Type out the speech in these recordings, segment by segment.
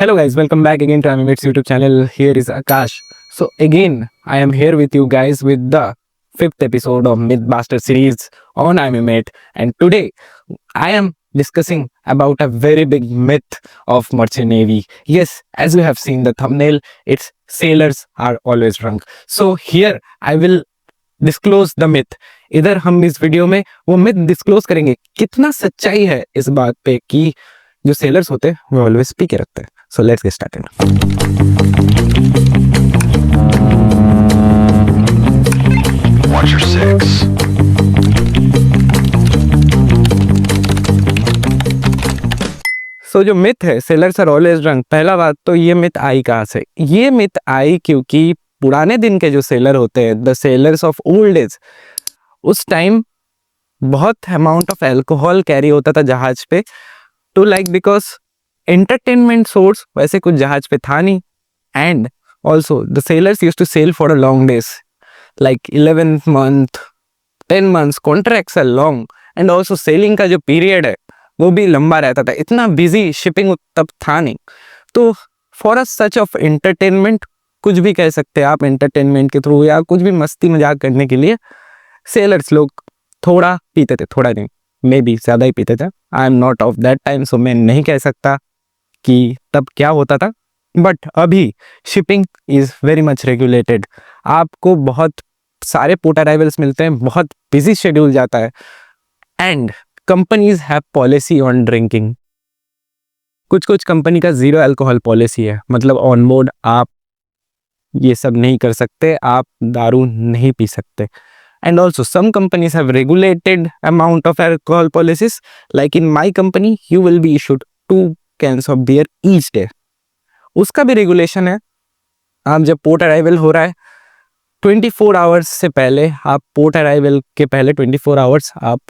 Hello guys, welcome back again to Animates YouTube channel. Here is Akash. So again, I am here with you guys with the 5th episode of Mythbuster series on Animate, and today I am discussing about a very big myth of merchant navy. Yes, as you have seen the thumbnail, it's sailors are always drunk. So here I will disclose the myth. इधर हम इस video में वो myth disclose करेंगे कितना सच्चाई है इस बात पे कि जो सेलर्स होते हैं वो ऑलवेज पी के रखते हैं. So let's get started. Watch your six. सो जो मिथ है सेलर्स आर ऑलवेज ड्रंक, पहला बात तो ये मिथ आई कहाँ से? ये मिथ आई क्योंकि पुराने दिन के जो सेलर होते हैं, the sailors of old age, उस टाइम बहुत अमाउंट ऑफ अल्कोहल कैरी होता था जहाज पे, to like because entertainment source वैसे कुछ जहाज पे था नहीं. And also the sailors used to sail for a long days like 11 month 10 months. Contracts are long and also sailing का जो पीरियड है वो भी लंबा रहता था. इतना बिजी शिपिंग तब था नहीं. तो for a such of entertainment, कुछ भी कह सकते हैं आप, एंटरटेनमेंट के थ्रू या कुछ भी मस्ती मजाक करने के लिए सेलर्स लोग थोड़ा पीते थे. थोड़ा नहीं, मे बी ज़्यादा ही पीते थे. I am not of that time, so मैं नहीं कह सकता कि तब क्या होता था. बट अभी shipping is very much regulated. आपको बहुत सारे पोर्ट अराइवल्स मिलते हैं, बहुत बिजी शेड्यूल जाता है. And companies have policy on drinking. कुछ कुछ कंपनी का ज़ीरो अल्कोहल पॉलिसी है, मतलब ऑन बोर्ड आप ये सब नहीं कर सकते, आप दारू नहीं पी सकते. And also some companies have regulated amount of alcohol policies. Like in my company you will be issued 2 cans of beer each day. उसका भी रेगुलेशन है. आप जब पोर्ट अराइवल हो रहा है 24 आवर्स से पहले, आप पोर्ट अराइवल के पहले 24 आवर्स आप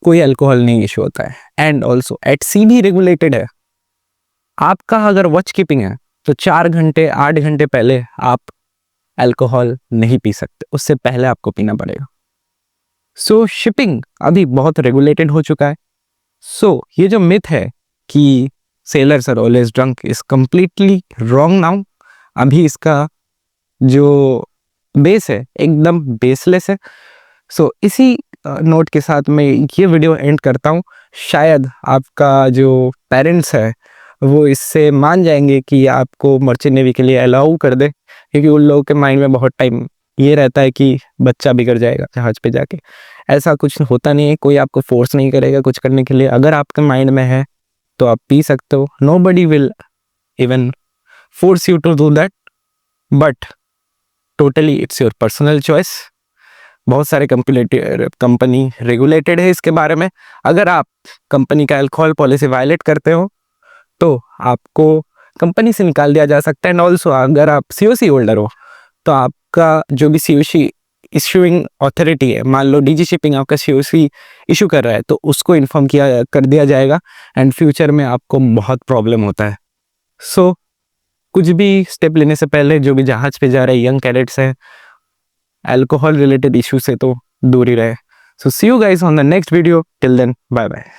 कोई अल्कोहल नहीं इशू होता है. एंड ऑल्सो एट सी भी रेगुलेटेड है. आपका अगर वॉच कीपिंग है तो 4 घंटे 8 घंटे पहले आप अल्कोहल नहीं पी सकते, उससे पहले आपको पीना पड़ेगा. सो शिपिंग अभी बहुत रेगुलेटेड हो चुका है. सो ये जो मिथ है कि sailors are always drunk is completely wrong now. अभी इसका जो बेस है एकदम बेसलेस है. सो इसी नोट के साथ मैं ये वीडियो एंड करता हूँ. शायद आपका जो पेरेंट्स है वो इससे मान जाएंगे कि आपको मर्चेंट नेवी के लिए अलाउ कर दे, क्योंकि उन लोगों के माइंड में बहुत टाइम ये रहता है कि बच्चा बिगड़ जाएगा जहाज पे जाके. ऐसा कुछ होता नहीं है, कोई आपको फोर्स नहीं करेगा कुछ करने के लिए. अगर आपके माइंड में है तो आप पी सकते हो. Nobody will even force you to do that, but totally it's your personal choice. बहुत सारे कंपनी रेगुलेटेड है इसके बारे में. अगर आप कंपनी का अल्कोहल पॉलिसी वायलेट करते हो तो आपको कंपनी से निकाल दिया जा सकता है. एंड ऑल्सो अगर आप COC होल्डर हो तो आपका जो भी COC इशूइंग अथॉरिटी है, मान लो DG शिपिंग आपका COC इशू कर रहा है, तो उसको इन्फॉर्म कर दिया जाएगा. एंड फ्यूचर में आपको बहुत प्रॉब्लम होता है. सो कुछ भी स्टेप लेने से पहले जो भी जहाज पे जा रहे यंग कैडेट्स हैं, अल्कोहल रिलेटेड इशू से तो दूर ही रहे. So see you guys on the next video. Till then, bye bye.